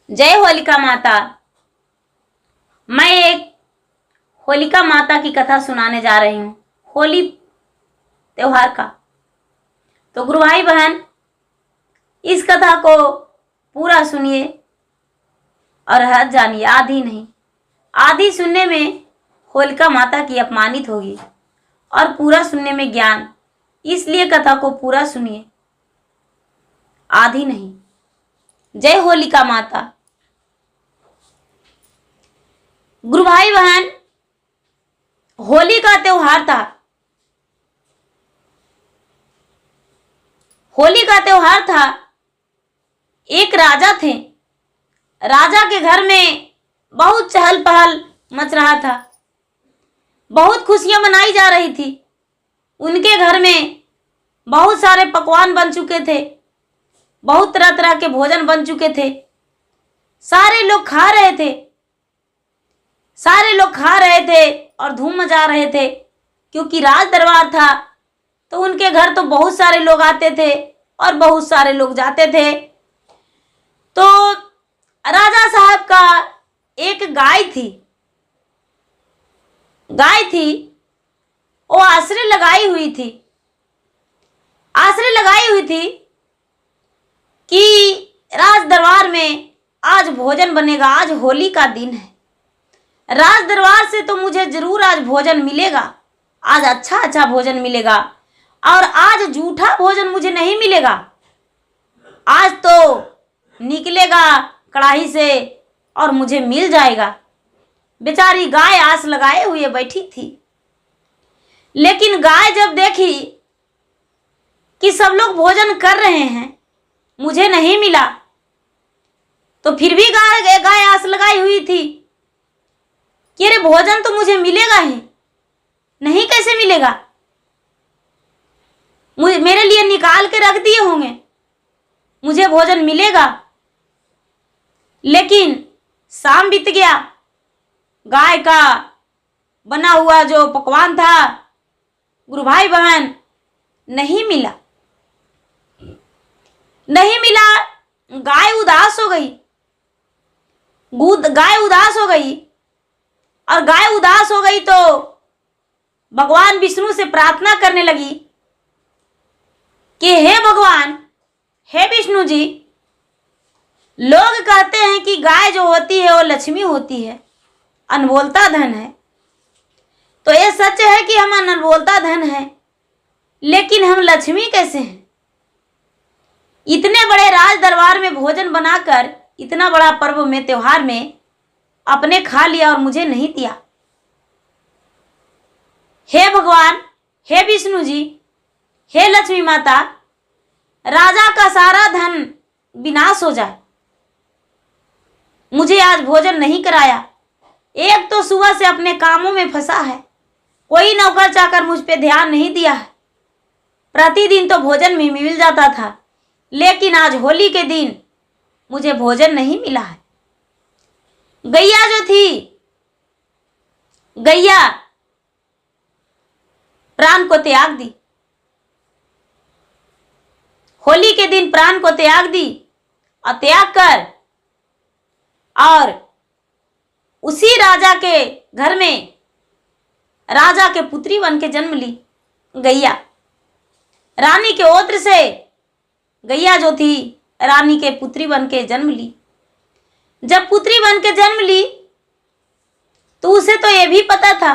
जय होलिका माता। मैं एक होलिका माता की कथा सुनाने जा रही हूँ, होली त्योहार का। तो गुरु भाई बहन, इस कथा को पूरा सुनिए और हद जानिए, आधी नहीं। आधी सुनने में होलिका माता की अपमानित होगी और पूरा सुनने में ज्ञान, इसलिए कथा को पूरा सुनिए, आधी नहीं। जय होलिका माता। गुरु भाई बहन, होली का त्योहार था। होली का त्योहार था। एक राजा थे। राजा के घर में बहुत चहल पहल मच रहा था, बहुत खुशियां मनाई जा रही थी। उनके घर में बहुत सारे पकवान बन चुके थे, बहुत तरह तरह के भोजन बन चुके थे। सारे लोग खा रहे थे, और धूम मचा रहे थे, क्योंकि राज दरबार था तो उनके घर तो बहुत सारे लोग आते थे और बहुत सारे लोग जाते थे। तो राजा साहब का एक गाय थी। वो आश्रय लगाई हुई थी कि राज दरबार में आज भोजन बनेगा, आज होली का दिन है। राज दरबार से तो मुझे जरूर आज भोजन मिलेगा, आज अच्छा भोजन मिलेगा, और आज जूठा भोजन मुझे नहीं मिलेगा। आज तो निकलेगा कढ़ाई से और मुझे मिल जाएगा। बेचारी गाय आस लगाए हुए बैठी थी, लेकिन गाय जब देखी कि सब लोग भोजन कर रहे हैं, मुझे नहीं मिला, तो फिर भी गाय आस लगाई हुई थी कि अरे भोजन तो मुझे मिलेगा ही, नहीं कैसे मिलेगा, मेरे लिए निकाल के रख दिए होंगे, मुझे भोजन मिलेगा। लेकिन शाम बीत गया, गाय का बना हुआ जो पकवान था, गुरु भाई बहन, नहीं मिला। गाय उदास हो गई। और गाय उदास हो गई तो भगवान विष्णु से प्रार्थना करने लगी कि हे भगवान, हे विष्णु जी, लोग कहते हैं कि गाय जो होती है वो लक्ष्मी होती है, अनमोलता धन है। तो ये सच है कि हम अनमोलता धन हैं, लेकिन हम लक्ष्मी कैसे हैं? इतने बड़े राज दरबार में भोजन बनाकर, इतना बड़ा पर्व में, त्योहार में अपने खा लिया और मुझे नहीं दिया। हे भगवान, हे विष्णु जी, हे लक्ष्मी माता, राजा का सारा धन विनाश हो जाए, मुझे आज भोजन नहीं कराया। एक तो सुबह से अपने कामों में फंसा है, कोई नौकर चाकर मुझ पे ध्यान नहीं दिया है। प्रतिदिन तो भोजन भी मिल जाता था, लेकिन आज होली के दिन मुझे भोजन नहीं मिला है। गैया जो थी, गैया प्राण को त्याग दी। होली के दिन प्राण को त्याग दी, और त्याग कर और उसी राजा के घर में राजा के पुत्री बन के जन्म ली। गैया रानी के ओत्र से गैया जो थी, रानी के पुत्री बन के जन्म ली। जब पुत्री बन के जन्म ली तो उसे तो ये भी पता था,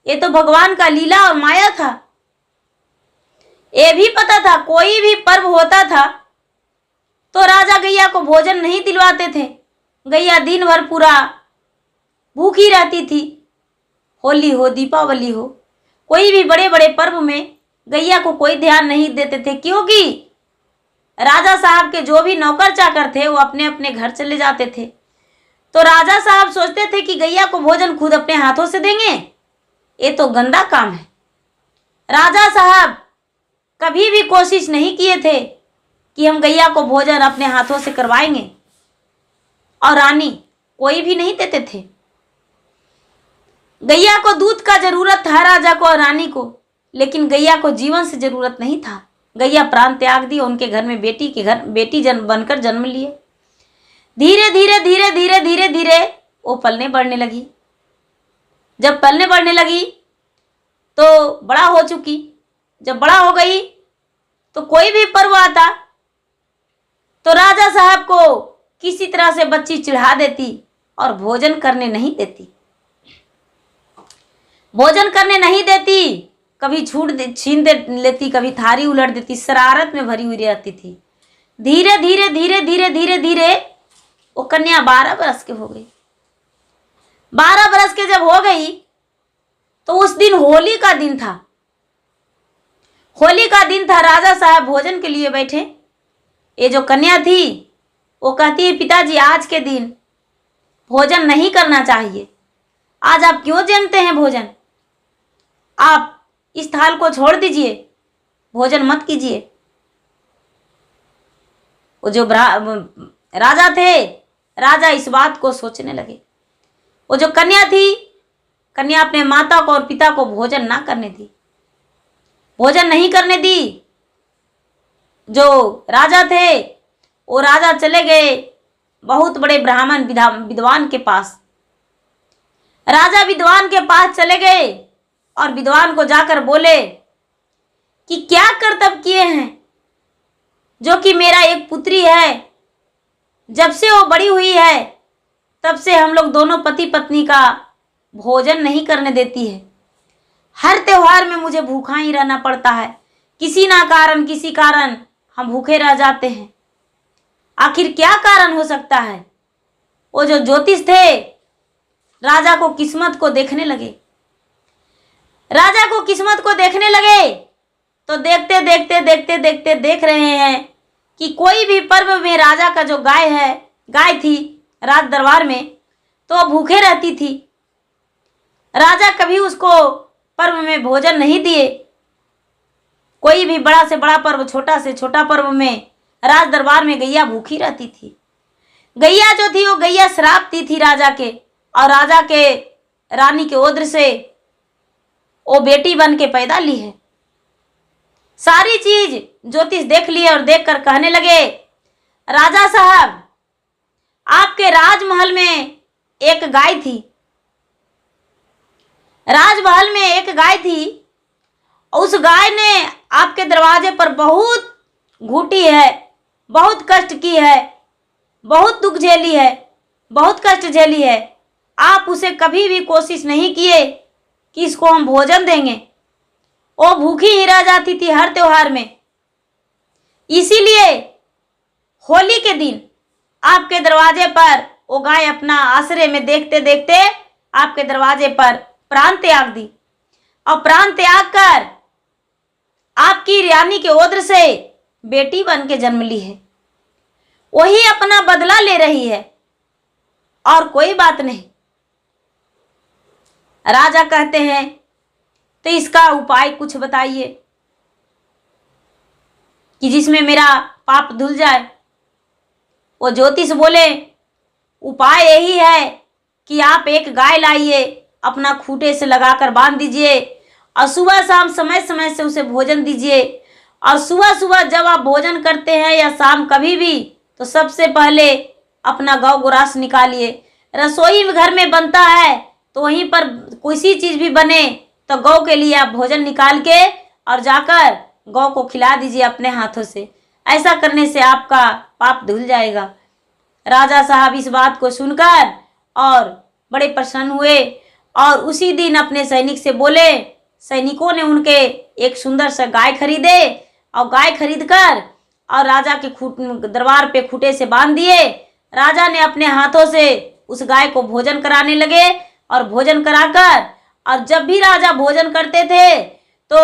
ये तो भगवान का लीला और माया था। ये भी पता था कोई भी पर्व होता था तो राजा गैया को भोजन नहीं दिलवाते थे। गैया दिन भर पूरा भूखी रहती थी। होली हो, दीपावली हो, कोई भी बड़े बड़े पर्व में गैया को कोई ध्यान नहीं देते थे, क्योंकि राजा साहब के जो भी नौकर चाकर थे वो अपने अपने घर चले जाते थे। तो राजा साहब सोचते थे कि गैया को भोजन खुद अपने हाथों से देंगे, ये तो गंदा काम है। राजा साहब कभी भी कोशिश नहीं किए थे कि हम गैया को भोजन अपने हाथों से करवाएंगे, और रानी कोई भी नहीं देते थे। गैया को दूध का जरूरत था, राजा को और रानी को, लेकिन गैया को जीवन से जरूरत नहीं था। गैया प्राण त्याग दी, उनके घर में बेटी बनकर जन्म लिए। धीरे धीरे धीरे धीरे धीरे धीरे वो पलने बढ़ने लगी। जब पलने बढ़ने लगी तो बड़ा हो चुकी। जब बड़ा हो गई तो कोई भी पर्व आता तो राजा साहब को किसी तरह से बच्ची चिढ़ा देती और भोजन करने नहीं देती। भोजन करने नहीं देती, कभी छीन दे लेती, कभी थारी उलट देती, शरारत में भरी हुई रहती थी। धीरे धीरे धीरे धीरे धीरे धीरे वो कन्या 12 बरस के हो गई। 12 बरस के जब हो गई तो उस दिन होली का दिन था। होली का दिन था, राजा साहब भोजन के लिए बैठे। ये जो कन्या थी वो कहती है, पिताजी आज के दिन भोजन नहीं करना चाहिए। आज आप क्यों जमते हैं भोजन? आप इस थाल को छोड़ दीजिए, भोजन मत कीजिए। वो जो राजा थे, राजा इस बात को सोचने लगे। वो जो कन्या थी, कन्या अपने माता को और पिता को भोजन ना करने दी, भोजन नहीं करने दी। जो राजा थे वो राजा चले गए बहुत बड़े ब्राह्मण विद्वान के पास। राजा विद्वान के पास चले गए और विद्वान को जाकर बोले कि क्या करतब किए हैं, जो कि मेरा एक पुत्री है, जब से वो बड़ी हुई है तब से हम लोग दोनों पति पत्नी का भोजन नहीं करने देती है। हर त्योहार में मुझे भूखा ही रहना पड़ता है, किसी कारण हम भूखे रह जाते हैं। आखिर क्या कारण हो सकता है? वो जो ज्योतिष थे राजा को किस्मत को देखने लगे। राजा को किस्मत को देखने लगे तो देखते देखते देखते देखते देख रहे हैं कि कोई भी पर्व में राजा का जो गाय थी राज दरबार में, तो भूखे रहती थी। राजा कभी उसको पर्व में भोजन नहीं दिए। कोई भी बड़ा से बड़ा पर्व, छोटा से छोटा पर्व में राज दरबार में गैया भूखी रहती थी। गैया जो थी वो गैया श्रापती थी राजा के, और राजा के रानी के ओद्र से वो बेटी बन के पैदा ली है। सारी चीज ज्योतिष देख लिए और देखकर कहने लगे, राजा साहब आपके राजमहल में एक गाय थी। राजमहल में एक गाय थी, उस गाय ने आपके दरवाजे पर बहुत घूटी है, बहुत कष्ट की है, बहुत दुख झेली है, बहुत कष्ट झेली है। आप उसे कभी भी कोशिश नहीं किए कि इसको हम भोजन देंगे। वो भूखी ही रह जाती थी हर त्योहार में। इसीलिए होली के दिन आपके दरवाजे पर वो गाय अपना आश्रय में देखते देखते आपके दरवाजे पर प्राण त्याग दी, और प्राण त्याग कर आपकी रानी के ओद्र से बेटी बन के जन्म ली है। वही अपना बदला ले रही है और कोई बात नहीं। राजा कहते हैं, तो इसका उपाय कुछ बताइए कि जिसमें मेरा पाप धुल जाए। वो ज्योतिष बोले, उपाय यही है कि आप एक गाय लाइए, अपना खूंटे से लगाकर बांध दीजिए, और सुबह शाम समय समय से उसे भोजन दीजिए। और सुबह सुबह जब आप भोजन करते हैं या शाम कभी भी, तो सबसे पहले अपना गौ गोरास निकालिए। रसोई घर में बनता है तो वहीं पर कोई चीज़ भी बने तो गौ के लिए आप भोजन निकाल के और जाकर गौ को खिला दीजिए अपने हाथों से। ऐसा करने से आपका पाप धुल जाएगा। राजा साहब इस बात को सुनकर और बड़े प्रसन्न हुए, और उसी दिन अपने सैनिक से बोले। सैनिकों ने उनके एक सुंदर सा गाय खरीदे, और गाय खरीदकर और राजा के दरबार पे खूंटे से बांध दिए। राजा ने अपने हाथों से उस गाय को भोजन कराने लगे, और भोजन कराकर, और जब भी राजा भोजन करते थे तो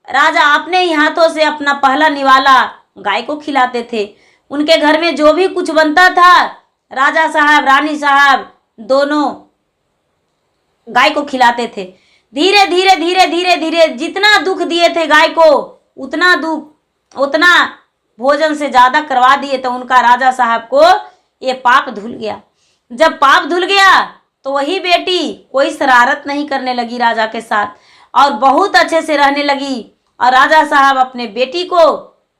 राजा अपने ही हाथों से अपना पहला निवाला गाय को खिलाते थे। उनके घर में जो भी कुछ बनता था, राजा साहब रानी साहब दोनों गाय को खिलाते थे। धीरे धीरे धीरे धीरे धीरे जितना दुख दिए थे गाय को, उतना भोजन से ज्यादा करवा दिए, तो उनका राजा साहब को ये पाप धुल गया। जब पाप धुल गया तो वही बेटी कोई शरारत नहीं करने लगी राजा के साथ, और बहुत अच्छे से रहने लगी। और राजा साहब अपने बेटी को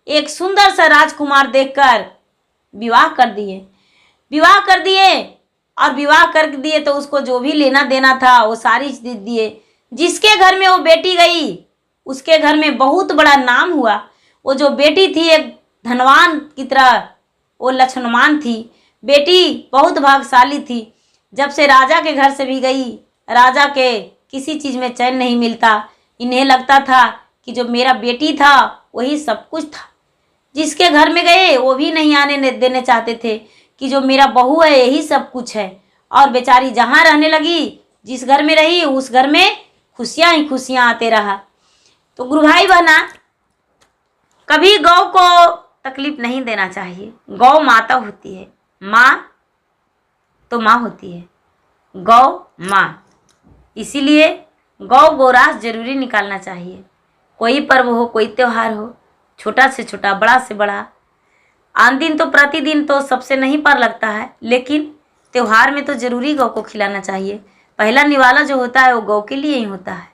एक सुंदर सा राजकुमार देखकर विवाह कर दिए। विवाह कर दिए, और विवाह कर दिए तो उसको जो भी लेना देना था वो सारी चीज दिए। जिसके घर में वो बेटी गई उसके घर में बहुत बड़ा नाम हुआ। वो जो बेटी थी एक धनवान की तरह वो लक्ष्मणवान थी। बेटी बहुत भाग्यशाली थी। जब से राजा के घर से भी गई, राजा के किसी चीज़ में चैन नहीं मिलता। इन्हें लगता था कि जो मेरा बेटी था वही सब कुछ था। जिसके घर में गए वो भी नहीं आने देने चाहते थे कि जो मेरा बहू है यही सब कुछ है। और बेचारी जहाँ रहने लगी, जिस घर में रही उस घर में खुशियाँ ही खुशियाँ आते रहा। तो गुरु भाई बहना, कभी गौ को तकलीफ नहीं देना चाहिए। गौ माता होती है, माँ तो माँ होती है, गौ माँ। इसीलिए गौ गोरास जरूरी निकालना चाहिए। कोई पर्व हो, कोई त्यौहार हो, छोटा से छोटा, बड़ा से बड़ा। आन दिन तो प्रतिदिन तो सबसे नहीं पार लगता है, लेकिन त्यौहार में तो जरूरी गौ को खिलाना चाहिए। पहला निवाला जो होता है वो गौ के लिए ही होता है।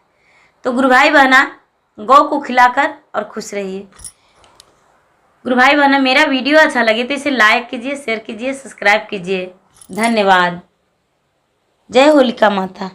तो गुरु भाई बहना, गौ को खिलाकर और खुश रहिए। गुरु भाई बहना, मेरा वीडियो अच्छा लगे तो इसे लाइक कीजिए, शेयर कीजिए, सब्सक्राइब कीजिए। धन्यवाद। जय होलिका माता।